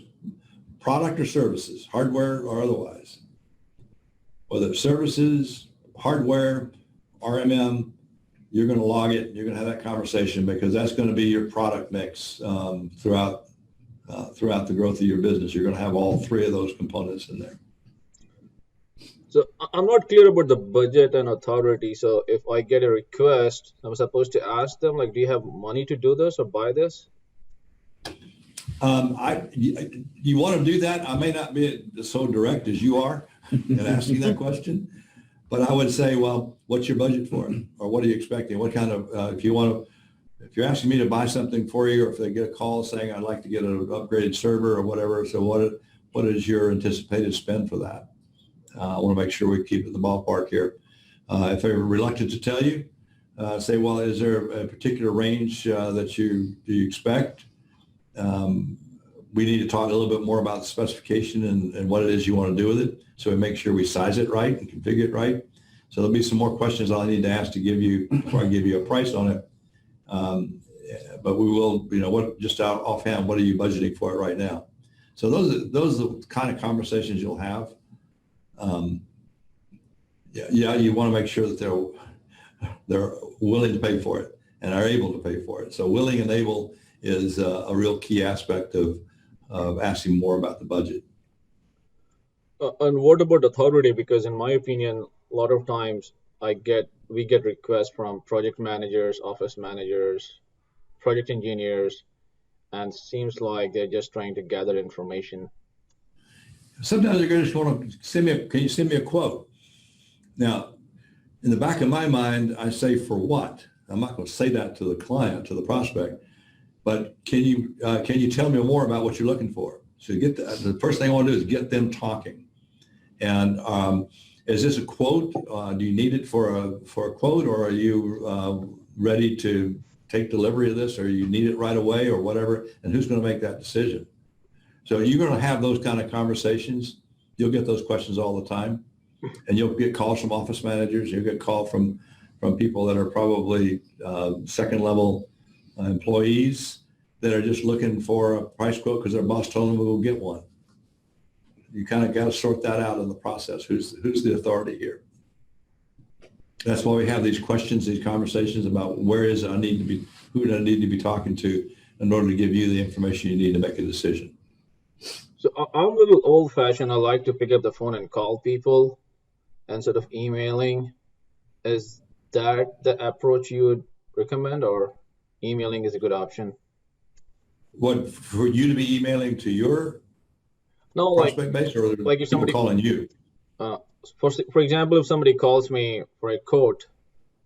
product or services, hardware or otherwise, whether it's services, hardware, RMM, you're going to log it. You're going to have that conversation because that's going to be your product mix throughout the growth of your business. You're going to have all three of those components in there. So I'm not clear about the budget and authority. So if I get a request, I'm supposed to ask them, like, do you have money to do this or buy this? You want to do that? I may not be so direct as you are in asking that question, but I would say, well, what's your budget for it? Or what are you expecting? What kind of, if you're asking me to buy something for you, or if they get a call saying, I'd like to get an upgraded server or whatever. So what is your anticipated spend for that? I want to make sure we keep it in the ballpark here. If they're reluctant to tell you, say, well, is there a particular range that you expect? We need to talk a little bit more about the specification and what it is you want to do with it, so we make sure we size it right and configure it right. So there'll be some more questions I'll need to ask to give you before I give you a price on it. But we will, just offhand, what are you budgeting for it right now? So those are the kind of conversations you'll have. You want to make sure that they're willing to pay for it and are able to pay for it. So willing and able is a real key aspect of asking more about the budget. And what about authority? Because in my opinion, a lot of times we get requests from project managers, office managers, project engineers, and seems like they're just trying to gather information. Sometimes they're going to just want to can you send me a quote? Now, in the back of my mind, I say, for what? I'm not going to say that to the client, to the prospect, but can you tell me more about what you're looking for? So the first thing I want to do is get them talking. And is this a quote? Do you need it for a quote, or are you ready to take delivery of this, or you need it right away, or whatever? And who's going to make that decision? So you're going to have those kind of conversations. You'll get those questions all the time, and you'll get calls from office managers. You'll get calls from people that are probably second level employees that are just looking for a price quote because their boss told them to go get one. You kind of got to sort that out in the process. Who's the authority here? That's why we have these questions, these conversations about who do I need to be talking to in order to give you the information you need to make a decision. So I'm a little old fashioned. I like to pick up the phone and call people instead of emailing. Is that the approach you would recommend, or emailing is a good option? What, for you to be emailing to your prospect base, or like if somebody calling you? For example, if somebody calls me for a quote,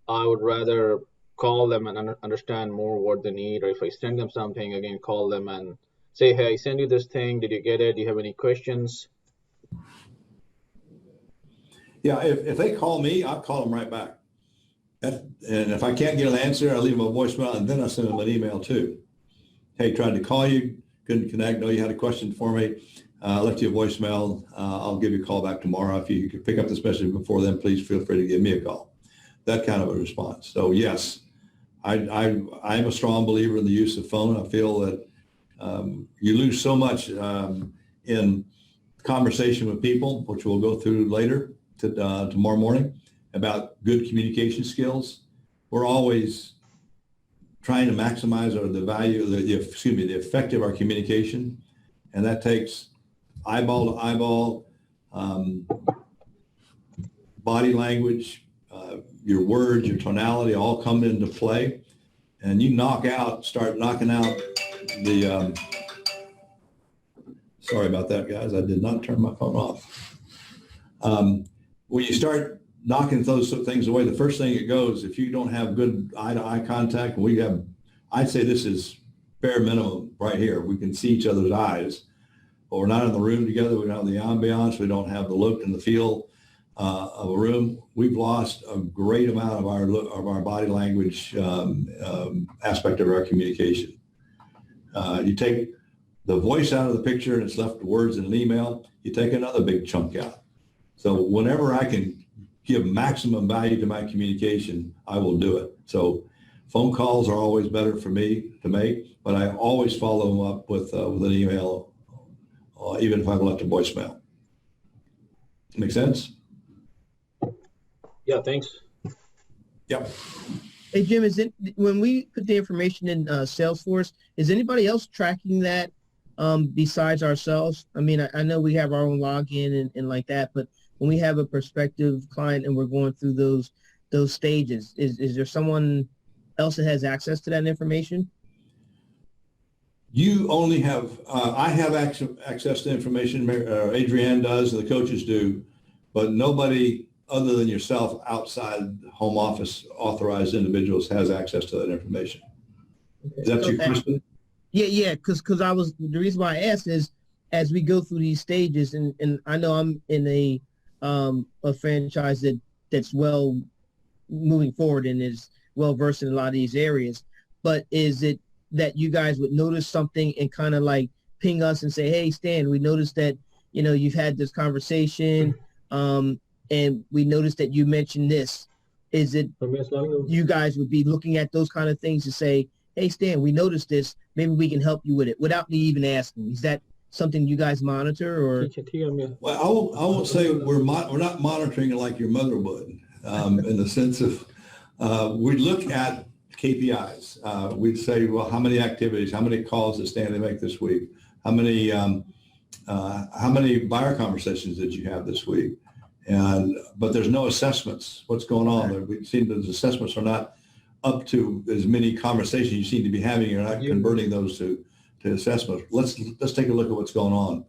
I would rather call them and understand more what they need, or if I send them something, again, call them and say, hey, I sent you this thing. Did you get it? Do you have any questions? Yeah, if they call me, I'll call them right back. And if I can't get an answer, I'll leave them a voicemail, and then I send them an email too. Hey, tried to call you, couldn't connect. No, you had a question for me. Left you a voicemail. I'll give you a call back tomorrow. If you could pick up this message before then, please feel free to give me a call. That kind of a response. So yes, I'm a strong believer in the use of phone. I feel that you lose so much in conversation with people, which we'll go through later tomorrow morning, about good communication skills. We're always trying to maximize the effect of our communication, and that takes eyeball to eyeball, body language, your words, your tonality all come into play, and you start knocking out the, sorry about that, guys. I did not turn my phone off. When you start knocking those things away, the first thing it goes, if you don't have good eye-to-eye contact, I'd say this is bare minimum right here. We can see each other's eyes, but we're not in the room together. We don't have the ambiance. We don't have the look and the feel of a room. We've lost a great amount of our body language aspect of our communication. You take the voice out of the picture and it's left words in an email, you take another big chunk out. So whenever I can give maximum value to my communication, I will do it. So phone calls are always better for me to make, but I always follow them up with an email, even if I've left a voicemail. Make sense? Yeah, thanks. Yep. Hey, Jim, when we put the information in Salesforce, is anybody else tracking that besides ourselves? I mean, I know we have our own login and like that, but when we have a prospective client and we're going through those stages, is there someone else that has access to that information? You only have, I have access to information, Adrienne does, and the coaches do, but nobody other than yourself outside home office authorized individuals has access to that information. Okay. Is that your question? Yeah, because the reason why I asked is as we go through these stages, and I know I'm in a franchise that's well moving forward and is well versed in a lot of these areas, but is it that you guys would notice something and kind of like ping us and say, hey, Stan, we noticed that, you've had this conversation, and we noticed that you mentioned this. Is it you guys would be looking at those kind of things to say, hey, Stan, we noticed this. Maybe we can help you with it without me even asking. Is that something you guys monitor? Or? Well, I won't say we're not monitoring it like your mother would, in the sense of we look at KPIs. We'd say, well, how many activities, how many calls did Stanley make this week? How many buyer conversations did you have this week? But there's no assessments. What's going on there? We've seen those assessments are not up to as many conversations you seem to be having. You're not converting those to assessments. Let's take a look at what's going on.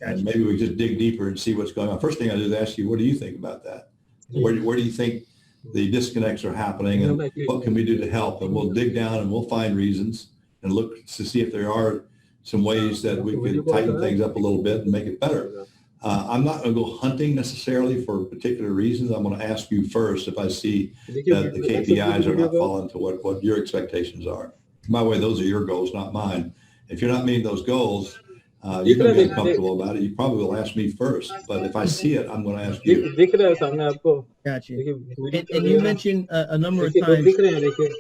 Gotcha. And maybe we just dig deeper and see what's going on. First thing I do is ask you, what do you think about that? Where do you think the disconnects are happening and what can we do to help? And we'll dig down and we'll find reasons and look to see if there are some ways that we can tighten things up a little bit and make it better. I'm not going to go hunting necessarily for particular reasons. I'm going to ask you first if I see that the KPIs are not falling to what your expectations are. By the way, those are your goals, not mine. If you're not meeting those goals, you're going to be uncomfortable about it. You probably will ask me first, but if I see it, I'm going to ask you. Got you. And you mentioned a number of times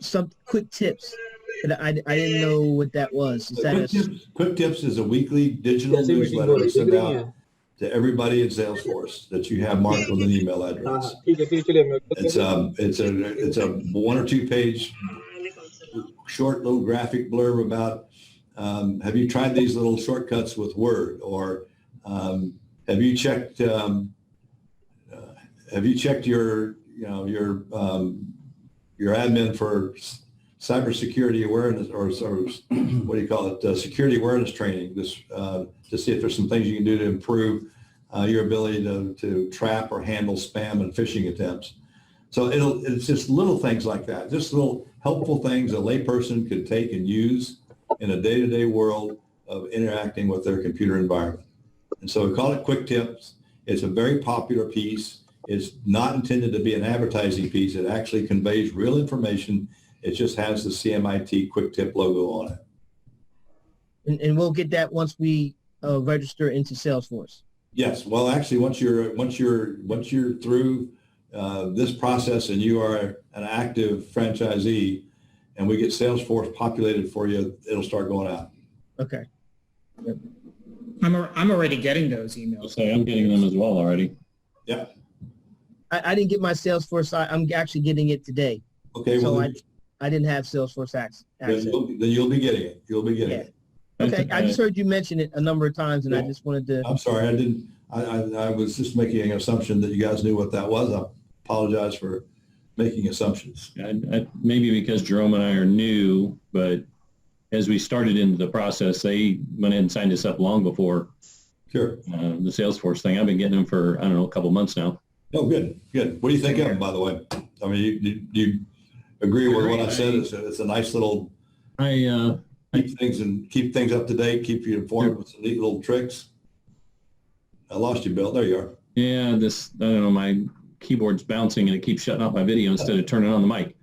some quick tips. But I didn't know what that was. Is that Quick Tips is a weekly digital newsletter we send out to everybody in Salesforce that you have marked with an email address. It's a 1 or 2 page short little graphic blurb about have you tried these little shortcuts with Word, or have you checked your admin for cybersecurity awareness, or what do you call it, security awareness training, this to see if there's some things you can do to improve your ability to trap or handle spam and phishing attempts. So it's just little things like that, just little helpful things a layperson could take and use in a day-to-day world of interacting with their computer environment. And so we call it Quick Tips. It's a very popular piece. It's not intended to be an advertising piece. It actually conveys real information. It just has the CMIT Quick Tip logo on it. And we'll get that once we register into Salesforce. Yes. Well, actually, once you're through this process and you are an active franchisee, and we get Salesforce populated for you, it'll start going out. Okay. Yep. I'm already getting those emails. So I'm getting them as well already. Yeah. I didn't get my Salesforce. I'm actually getting it today. Okay. So well, I didn't have Salesforce access. Then you'll be getting it. You'll be getting it. Okay. I just heard you mention it a number of times, and I just wanted to. I'm sorry. I didn't. I was just making an assumption that you guys knew what that was. I apologize for making assumptions. Maybe because Jerome and I are new, but as we started into the process, they went ahead and signed us up long before Sure. The Salesforce thing. I've been getting them for, I don't know, a couple months now. Oh, good. What do you think of them, by the way? I mean, do you agree with what I said? It's a nice little keep things up to date, keep you informed with some neat little tricks. I lost you, Bill. There you are. Yeah, I don't know, my keyboard's bouncing and it keeps shutting off my video instead of turning on the mic.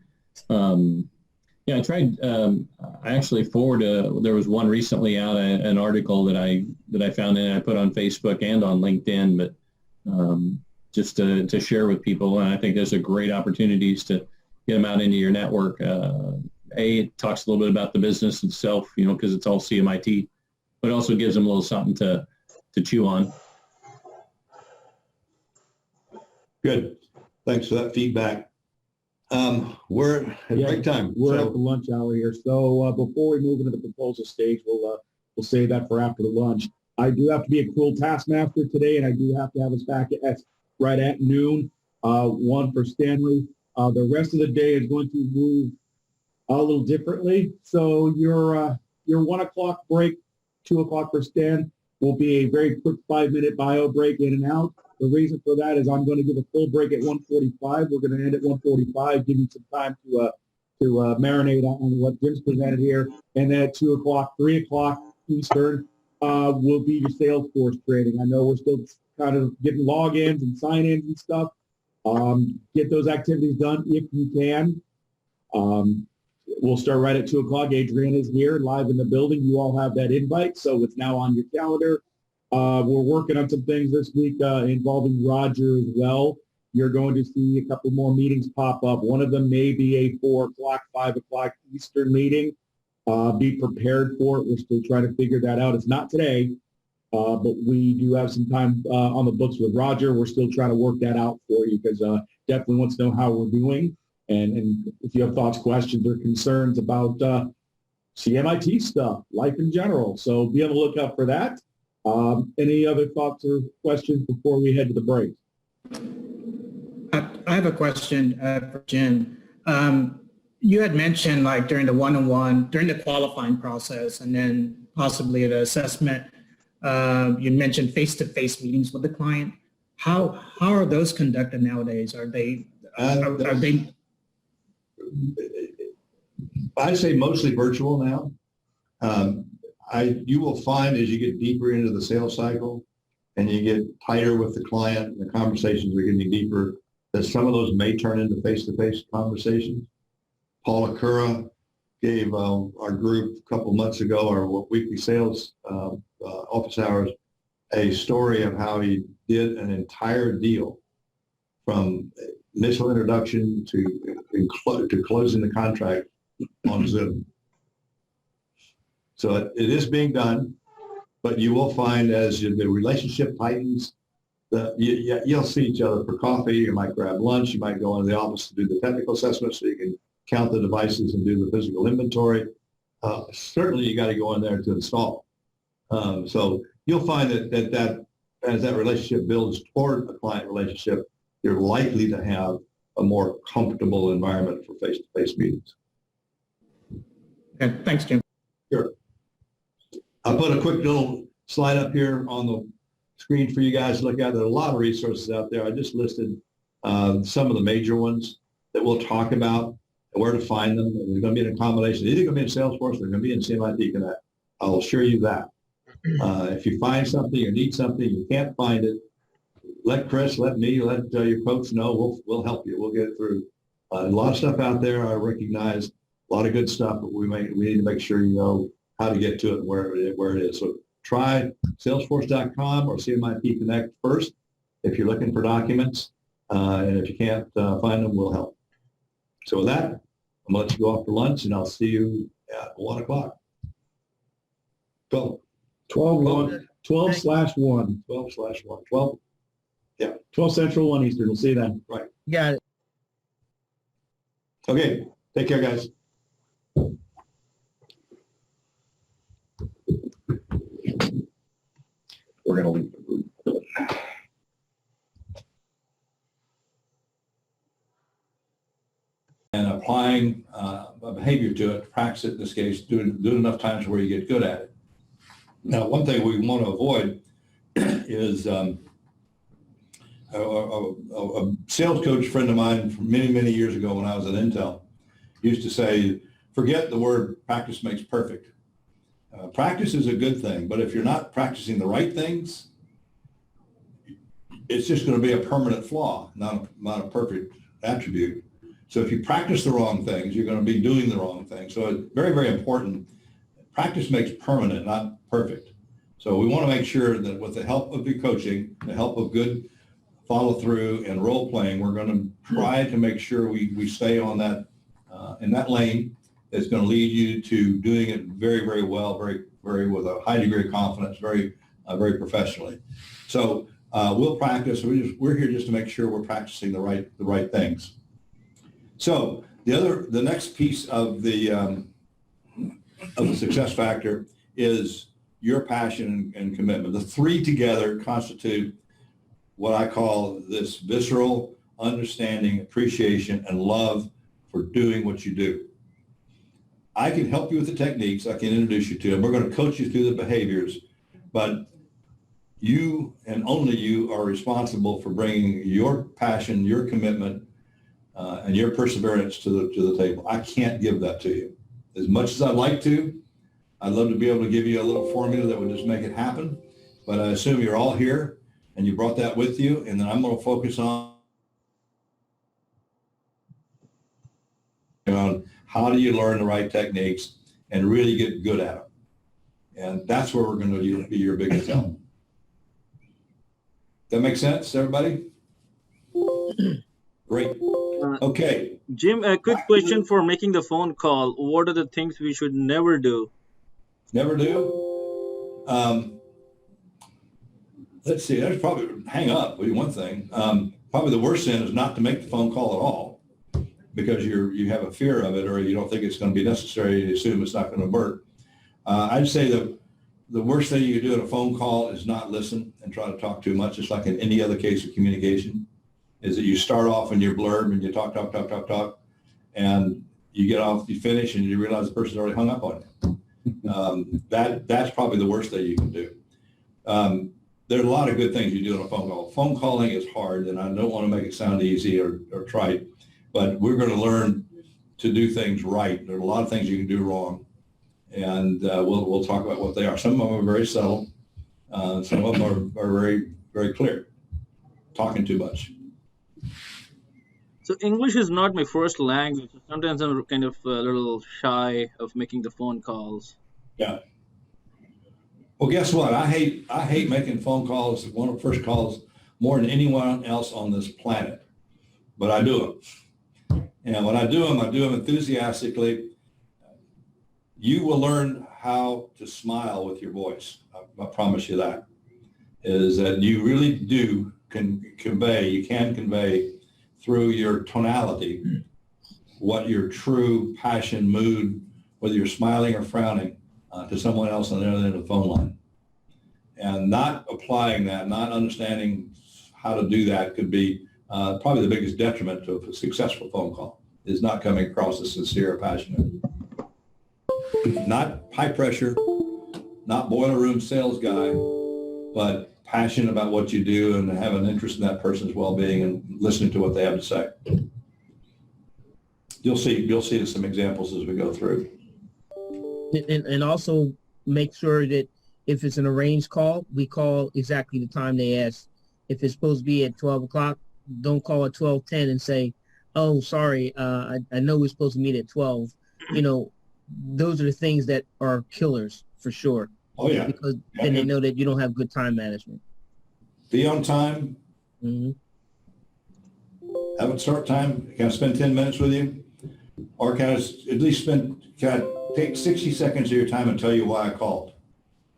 Yeah, I tried. I actually there was one recently out, an article that I found and I put on Facebook and on LinkedIn, but just to share with people. And I think there's a great opportunities to get them out into your network. It talks a little bit about the business itself, because it's all CMIT, but also gives them a little something to chew on. Good. Thanks for that feedback. We're at break time. We're at the lunch hour here. So before we move into the proposal stage, we'll save that for after the lunch. I do have to be a cruel taskmaster today, and I do have to have us back right at noon, 1 for Stanley. The rest of the day is going to move a little differently. So your 1 o'clock break, 2 o'clock for Stan, will be a very quick 5-minute bio break in and out. The reason for that is I'm going to give a full break at 1:45. We're going to end at 1:45, give you some time to marinate on what Jim's presented here. And then at 2 o'clock, 3 o'clock Eastern will be your Salesforce training. I know we're still kind of getting logins and sign-ins and stuff. Get those activities done if you can. We'll start right at 2 o'clock. Adrian is here live in the building. You all have that invite, so it's now on your calendar. We're working on some things this week involving Roger as well. You're going to see a couple more meetings pop up. One of them may be a 4 o'clock, 5 o'clock Eastern meeting. Be prepared for it. We're still trying to figure that out. It's not today, but we do have some time on the books with Roger. We're still trying to work that out for you because definitely wants to know how we're doing. And if you have thoughts, questions, or concerns about CMIT stuff, life in general. So be on the lookout for that. Any other thoughts or questions before we head to the break? I have a question for Jim. You had mentioned like during the one-on-one, during the qualifying process, and then possibly the assessment, you mentioned face-to-face meetings with the client. How are those conducted nowadays? Are they And Are they, I'd say mostly virtual now. You will find as you get deeper into the sales cycle and you get tighter with the client, and the conversations are getting deeper, that some of those may turn into face-to-face conversations. Paul Akura gave our group a couple months ago, our weekly sales office hours, a story of how he did an entire deal from initial introduction to closing the contract on Zoom. So it is being done, but you will find as the relationship tightens, you'll see each other for coffee. You might grab lunch. You might go into the office to do the technical assessment so you can count the devices and do the physical inventory. Certainly, you got to go in there to install. So you'll find that as that relationship builds toward a client relationship, you're likely to have a more comfortable environment for face-to-face meetings. okay, thanks, Jim. Sure. I'll put a quick little slide up here on the screen for you guys to look at. There are a lot of resources out there. I just listed some of the major ones that we'll talk about and where to find them. And they're going to be in a combination. They're either going to be in Salesforce, they're going to be in CMIT Connect. I'll assure you that. If you find something or need something, you can't find it, let Chris, let me, let your folks know. We'll help you. We'll get it through. A lot of stuff out there. I recognize a lot of good stuff, but we need to make sure you know how to get to it and where it is. So try salesforce.com or CMIT Connect first if you're looking for documents. And if you can't find them, we'll help. So with that, I'm going to let you go off for lunch, and I'll see you at 1 o'clock. Go. 12/1. 12/1. 12/1. 12. Yeah. 12 Central, 1 Eastern. We'll see you then. Right. Got it. Okay. Take care, guys. We're going to leave the group. And applying a behavior to it, practice it in this case, do it enough times where you get good at it. Now, one thing we want to avoid is a sales coach friend of mine from many, many years ago when I was at Intel used to say, forget the word practice makes perfect. Practice is a good thing, but if you're not practicing the right things, it's just going to be a permanent flaw, not a perfect attribute. So if you practice the wrong things, you're going to be doing the wrong thing. So it's very, very important. Practice makes permanent, not perfect. So we want to make sure that with the help of your coaching, the help of good follow through and role playing, we're going to try to make sure we stay on that in that lane that's going to lead you to doing it very, very well, very with a high degree of confidence, very professionally. So we'll practice. We're here just to make sure we're practicing the right things. So the next piece of the success factor is your passion and commitment. The three together constitute what I call this visceral understanding, appreciation, and love for doing what you do. I can help you with the techniques. I can introduce you to them. We're going to coach you through the behaviors, but you and only you are responsible for bringing your passion, your commitment, and your perseverance to the table. I can't give that to you. As much as I'd like to, I'd love to be able to give you a little formula that would just make it happen. But I assume you're all here and you brought that with you. And then I'm going to focus on how do you learn the right techniques and really get good at them. And that's where we're going to be your biggest help. That make sense, everybody? Great. Okay. Jim, a quick question for making the phone call. What are the things we should never do? Never do? Let's see, there's probably hang up would be one thing. Probably the worst sin is not to make the phone call at all because you have a fear of it or you don't think it's going to be necessary. You assume it's not going to work. I'd say that the worst thing you can do in a phone call is not listen and try to talk too much. It's like in any other case of communication, is that you start off in your blurb and you talk, and you get off, you finish, and you realize the person's already hung up on you. That's probably the worst thing you can do. There's a lot of good things you do on a phone call. Phone calling is hard, and I don't want to make it sound easy or trite, but we're going to learn to do things right. There are a lot of things you can do wrong, and we'll talk about what they are. Some of them are very subtle. Some of them are very, very clear. Talking too much. So English is not my first language. Sometimes I'm kind of a little shy of making the phone calls. Yeah. Well, guess what? I hate making phone calls, one of the first calls, more than anyone else on this planet. But I do them. And when I do them enthusiastically. You will learn how to smile with your voice. I promise you that. Is that you really you can convey through your tonality what your true passion, mood, whether you're smiling or frowning, to someone else on the other end of the phone line. And not applying that, not understanding how to do that could be probably the biggest detriment to a successful phone call, is not coming across as sincere or passionate. Not high pressure, not boiler room sales guy, but passionate about what you do and have an interest in that person's well-being and listening to what they have to say. You'll see some examples as we go through. And also make sure that if it's an arranged call, we call exactly the time they ask. If it's supposed to be at 12 o'clock, don't call at 12:10 and say, oh, sorry, I know we're supposed to meet at 12. You know, those are the things that are killers for sure. Oh, yeah. Because then they know that you don't have good time management. Be on time. Mm-hmm. Have a start time. Can I spend 10 minutes with you? Or can I take 60 seconds of your time and tell you why I called?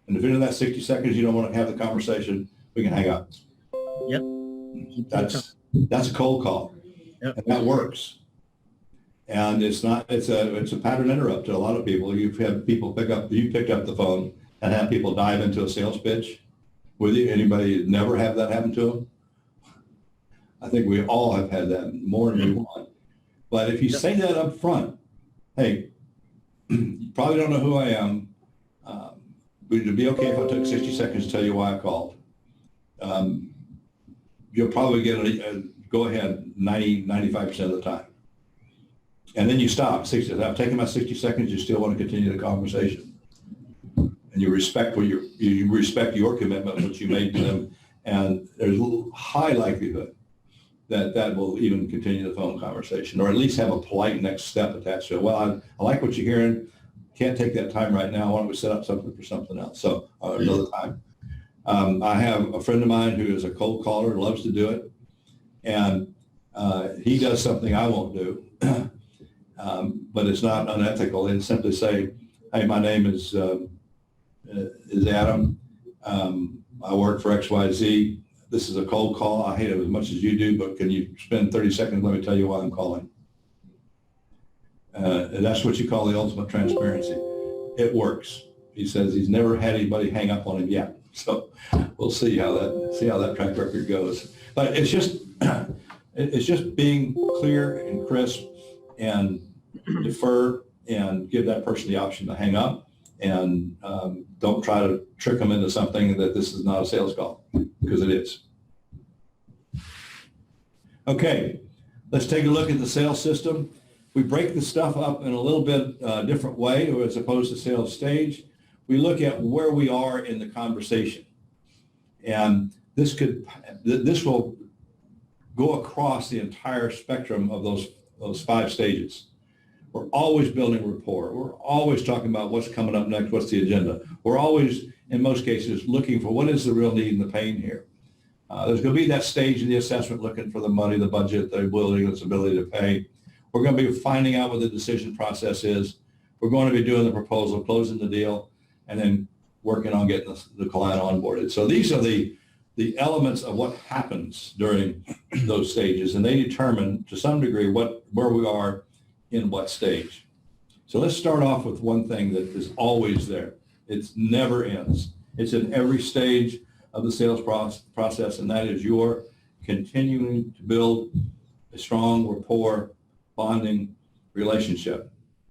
And if in that 60 seconds you don't want to have the conversation, we can hang up. Yep. That's a cold call. Yep. And that works. And it's a pattern interrupt to a lot of people. You picked up the phone and have people dive into a sales pitch with you. Anybody never have that happen to them? I think we all have had that more than we want. But if you say that up front, hey, you probably don't know who I am. Would it be okay if I took 60 seconds to tell you why I called? You'll probably get a go ahead 95% of the time. And then you stop. I've taken my 60 seconds. You still want to continue the conversation, and you respect you respect your commitment, which you made to them, and there's a high likelihood that will even continue the phone conversation, or at least have a polite next step attached to it. Well, I like what you're hearing. Can't take that time right now. Why don't we set up something for something else? So another time. I have a friend of mine who is a cold caller, loves to do it, and he does something I won't do. But it's not unethical. They simply say, hey, my name is Adam. I work for XYZ. This is a cold call. I hate it as much as you do, but can you spend 30 seconds? Let me tell you why I'm calling. And that's what you call the ultimate transparency. It works. He says he's never had anybody hang up on him yet. So we'll see how that track record goes. But it's just being clear and crisp and defer and give that person the option to hang up, and don't try to trick them into something that this is not a sales call, because it is. Okay, let's take a look at the sales system. We break the stuff up in a little bit different way, or as opposed to sales stage. We look at where we are in the conversation, and this will go across the entire spectrum of those 5 stages. We're always building rapport. We're always talking about what's coming up next, what's the agenda. We're always, in most cases, looking for what is the real need and the pain here. There's going to be that stage in the assessment looking for the money, the budget, the ability to pay. We're going to be finding out what the decision process is. We're going to be doing the proposal, closing the deal, and then working on getting the client onboarded. So these are the elements of what happens during those stages, and they determine to some degree where we are in what stage. So let's start off with one thing that is always there. It never ends. It's in every stage of the sales process, and that is your continuing to build a strong rapport, bonding relationship.